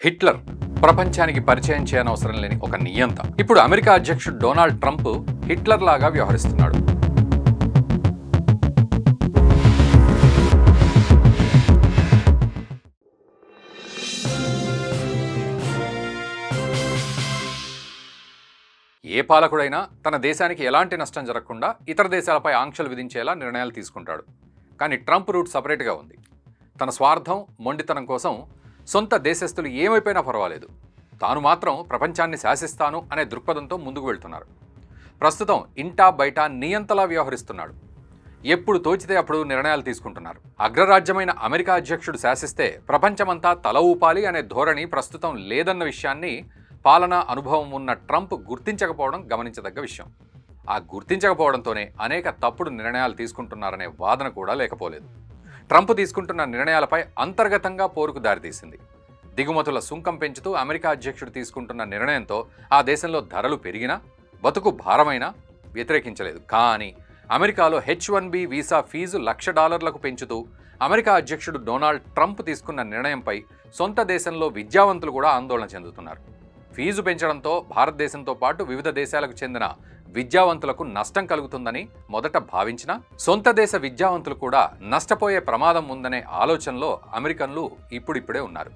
Hitler ప్రపంచానికి పరిచయం చేయనవసరం లేని ఒక నియంత. ఇప్పుడు అమెరికా అధ్యక్షుడు డొనాల్డ్ ట్రంప్ హిట్లర్ లాగా వ్యవహరిస్తున్నాడు. ఏ పాలకుడైనా తన దేశానికి ఎలాంటి నష్టం జరగకుండా ఇతర దేశాలపై ఆంక్షలు విధించేలా నిర్ణయాలు తీసుకుంటాడు. కానీ ట్రంప్ రూట్ సపరేట్గా ఉంది. తన స్వార్థం, మొండితనం కోసం సొంత దేశస్థులు ఏమైపోయినా పర్వాలేదు, తాను మాత్రం ప్రపంచాన్ని శాసిస్తాను అనే దృక్పథంతో ముందుకు వెళ్తున్నారు. ప్రస్తుతం ఇంటా బయట నియంతలా వ్యవహరిస్తున్నాడు. ఎప్పుడు తోచితే అప్పుడు నిర్ణయాలు తీసుకుంటున్నారు. అగ్రరాజ్యమైన అమెరికా అధ్యక్షుడు శాసిస్తే ప్రపంచమంతా తల ఊపాలి అనే ధోరణి ప్రస్తుతం లేదన్న విషయాన్ని పాలనా అనుభవం ఉన్న ట్రంప్ గుర్తించకపోవడం గమనించదగ్గ విషయం. ఆ గుర్తించకపోవడంతోనే అనేక తప్పుడు నిర్ణయాలు తీసుకుంటున్నారనే వాదన కూడా లేకపోలేదు. ట్రంప్ తీసుకుంటున్న నిర్ణయాలపై అంతర్గతంగా పోరుకు దారితీసింది. దిగుమతుల సుంకం పెంచుతూ అమెరికా అధ్యక్షుడు తీసుకుంటున్న నిర్ణయంతో ఆ దేశంలో ధరలు పెరిగినా, బతుకు భారమైనా వ్యతిరేకించలేదు. కానీ అమెరికాలో H-1B వీసా ఫీజు $1,00,000 పెంచుతూ అమెరికా అధ్యక్షుడు డొనాల్డ్ ట్రంప్ తీసుకున్న నిర్ణయంపై సొంత దేశంలో విద్యావంతులు కూడా ఆందోళన చెందుతున్నారు. ఫీజు పెంచడంతో భారతదేశంతో పాటు వివిధ దేశాలకు చెందిన విద్యావంతులకు నష్టం కలుగుతుందని మొదట భావించినా, సొంత దేశ విద్యావంతులు కూడా నష్టపోయే ప్రమాదం ఉందనే ఆలోచనలో అమెరికన్లు ఇప్పుడిప్పుడే ఉన్నారు.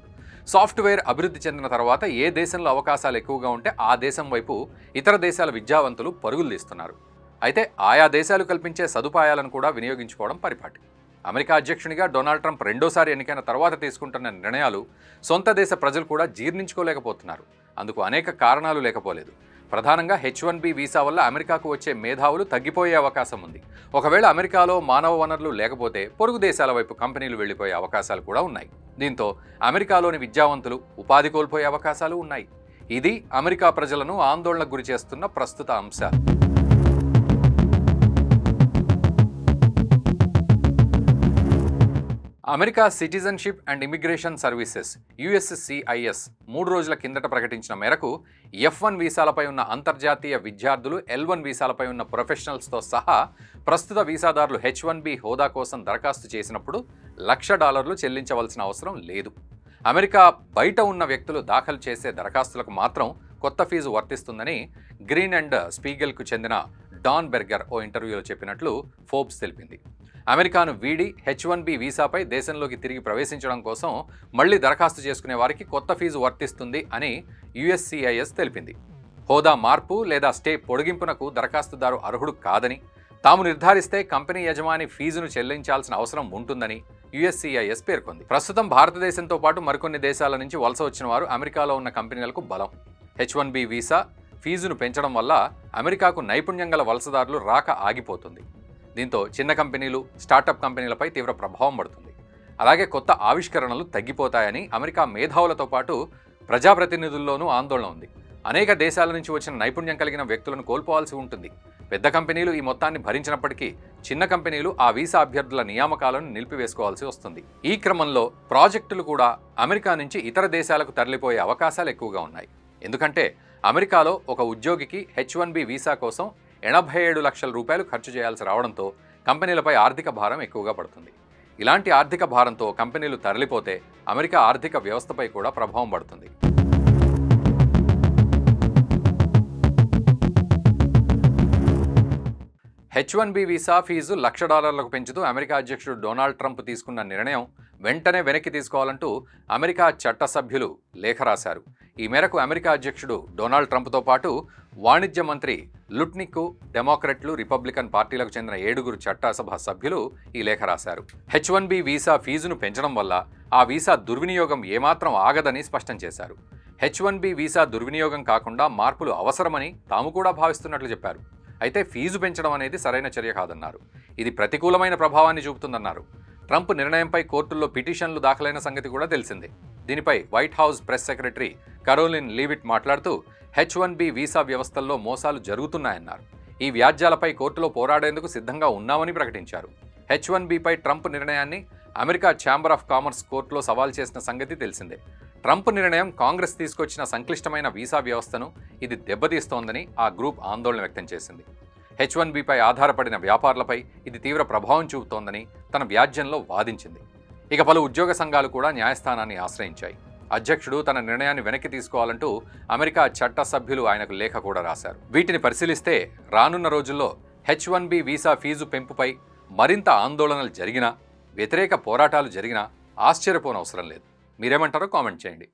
సాఫ్ట్వేర్ అభివృద్ధి చెందిన తర్వాత ఏ దేశంలో అవకాశాలు ఎక్కువగా ఉంటే ఆ దేశం వైపు ఇతర దేశాల విద్యావంతులు పరుగులు తీస్తున్నారు. అయితే ఆయా దేశాలు కల్పించే సదుపాయాలను కూడా వినియోగించుకోవడం పరిపాటి. అమెరికా అధ్యక్షునిగా డొనాల్డ్ ట్రంప్ రెండోసారి ఎన్నికైన తర్వాత తీసుకుంటున్న నిర్ణయాలు సొంత దేశ ప్రజలు కూడా జీర్ణించుకోలేకపోతున్నారు. అందుకు అనేక కారణాలు లేకపోలేదు. ప్రధానంగా H-1B వీసా వల్ల అమెరికాకు వచ్చే మేధావులు తగ్గిపోయే అవకాశం ఉంది. ఒకవేళ అమెరికాలో మానవ వనరులు లేకపోతే పొరుగు దేశాల వైపు కంపెనీలు వెళ్లిపోయే అవకాశాలు కూడా ఉన్నాయి. దీంతో అమెరికాలోని విద్యావంతులు ఉపాధి కోల్పోయే అవకాశాలు ఉన్నాయి. ఇది అమెరికా ప్రజలను ఆందోళనకు గురి చేస్తున్న ప్రస్తుత అంశాలు. America citizenship and immigration services USCIS 3 రోజుల కిందట ప్రకటించిన మేరకు F-1 వీసాలపై ఉన్న అంతర్జాతీయ విద్యార్థులు, L-1 వీసాలపై ఉన్న ప్రొఫెషనల్స్తో సహా ప్రస్తుత వీసాదారులు H-1B హోదా కోసం దరఖాస్తు చేసినప్పుడు $1,00,000 చెల్లించవలసిన అవసరం లేదు. అమెరికా బయట ఉన్న వ్యక్తులు దాఖలు చేసే దరఖాస్తులకు మాత్రం కొత్త ఫీజు వర్తిస్తుందని గ్రీన్ అండ్ స్పీగెల్కు చెందిన డాన్ బెర్గర్ ఓ ఇంటర్వ్యూలో చెప్పినట్లు ఫోర్బ్స్ తెలిపింది. అమెరికాను వీడి H-1B వీసాపై దేశంలోకి తిరిగి ప్రవేశించడం కోసం మళ్లీ దరఖాస్తు చేసుకునే వారికి కొత్త ఫీజు వర్తిస్తుంది అని USCIS తెలిపింది. హోదా మార్పు లేదా స్టే పొడిగింపునకు దరఖాస్తుదారు అర్హుడు కాదని, తాము నిర్ధారిస్తే కంపెనీ యజమాని ఫీజును చెల్లించాల్సిన అవసరం ఉంటుందని USCIS పేర్కొంది. ప్రస్తుతం భారతదేశంతో పాటు మరికొన్ని దేశాల నుంచి వలస వచ్చిన వారు అమెరికాలో ఉన్న కంపెనీలకు బలం. H-1B వీసా ఫీజును పెంచడం వల్ల అమెరికాకు నైపుణ్యం గల వలసదారులు రాక ఆగిపోతుంది. దీంతో చిన్న కంపెనీలు, స్టార్టప్ కంపెనీలపై తీవ్ర ప్రభావం పడుతుంది. అలాగే కొత్త ఆవిష్కరణలు తగ్గిపోతాయని అమెరికా మేధావులతో పాటు ప్రజాప్రతినిధుల్లోనూ ఆందోళన ఉంది. అనేక దేశాల నుంచి వచ్చిన నైపుణ్యం కలిగిన వ్యక్తులను కోల్పోవాల్సి ఉంటుంది. పెద్ద కంపెనీలు ఈ మొత్తాన్ని భరించినప్పటికీ చిన్న కంపెనీలు ఆ వీసా అభ్యర్థుల నియామకాలను నిలిపివేసుకోవాల్సి వస్తుంది. ఈ క్రమంలో ప్రాజెక్టులు కూడా అమెరికా నుంచి ఇతర దేశాలకు తరలిపోయే అవకాశాలు ఎక్కువగా ఉన్నాయి. ఎందుకంటే అమెరికాలో ఒక ఉద్యోగికి H-1B వీసా కోసం $87 లక్షల ఖర్చు చేయాల్సి రావడంతో కంపెనీలపై ఆర్థిక భారం ఎక్కువగా పడుతుంది. ఇలాంటి ఆర్థిక భారంతో కంపెనీలు తరలిపోతే అమెరికా ఆర్థిక వ్యవస్థపై కూడా ప్రభావం పడుతుంది. H-1B వీసా ఫీజు $1,00,000 పెంచుతూ అమెరికా అధ్యక్షుడు డొనాల్డ్ ట్రంప్ తీసుకున్న నిర్ణయం వెంటనే వెనక్కి తీసుకోవాలంటూ అమెరికా చట్టసభ్యులు లేఖ రాశారు. ఈ మేరకు అమెరికా అధ్యక్షుడు డొనాల్డ్ ట్రంప్తో పాటు వాణిజ్య మంత్రి లుట్నిక్, డెమోక్రట్లు, రిపబ్లికన్ పార్టీలకు చెందిన 7 చట్టసభ సభ్యులు ఈ లేఖ రాశారు. H-1B వీసా ఫీజును పెంచడం వల్ల ఆ వీసా దుర్వినియోగం ఏమాత్రం ఆగదని స్పష్టం చేశారు. H-1B వీసా దుర్వినియోగం కాకుండా మార్పులు అవసరమని తాము కూడా భావిస్తున్నట్లు చెప్పారు. అయితే ఫీజు పెంచడం అనేది సరైన చర్య కాదన్నారు. ఇది ప్రతికూలమైన ప్రభావాన్ని చూపుతుందన్నారు. ట్రంప్ నిర్ణయంపై కోర్టుల్లో పిటిషన్లు దాఖలైన సంగతి కూడా తెలిసిందే. దీనిపై white house press secretary Karoline Leavitt మాట్లాడుతూ H-1B వీసా వ్యవస్థల్లో మోసాలు జరుగుతున్నాయన్నారు. ఈ వ్యాజ్యాలపై కోర్టులో పోరాడేందుకు సిద్ధంగా ఉన్నామని ప్రకటించారు. H-1Bపై ట్రంప్ నిర్ణయాన్ని అమెరికా ఛాంబర్ ఆఫ్ కామర్స్ కోర్టులో సవాల్ చేసిన సంగతి తెలిసిందే. ట్రంప్ నిర్ణయం కాంగ్రెస్ తీసుకొచ్చిన సంక్లిష్టమైన వీసా వ్యవస్థను ఇది దెబ్బతీస్తోందని ఆ గ్రూప్ ఆందోళన వ్యక్తం చేసింది. H-1Bపై ఆధారపడిన వ్యాపారులపై ఇది తీవ్ర ప్రభావం చూపుతోందని తన వ్యాజ్యంలో వాదించింది. ఇక పలు ఉద్యోగ సంఘాలు కూడా న్యాయస్థానాన్ని ఆశ్రయించాయి. అధ్యక్షుడు తన నిర్ణయాన్ని వెనక్కి తీసుకోవాలంటూ అమెరికా చట్ట సభ్యులు ఆయనకు లేఖ కూడా రాశారు. వీటిని పరిశీలిస్తే రానున్న రోజుల్లో H-1B వీసా ఫీజు పెంపుపై మరింత ఆందోళనలు జరిగినా, వ్యతిరేక పోరాటాలు జరిగినా ఆశ్చర్యపోనవసరం లేదు. మీరేమంటారో కామెంట్ చేయండి.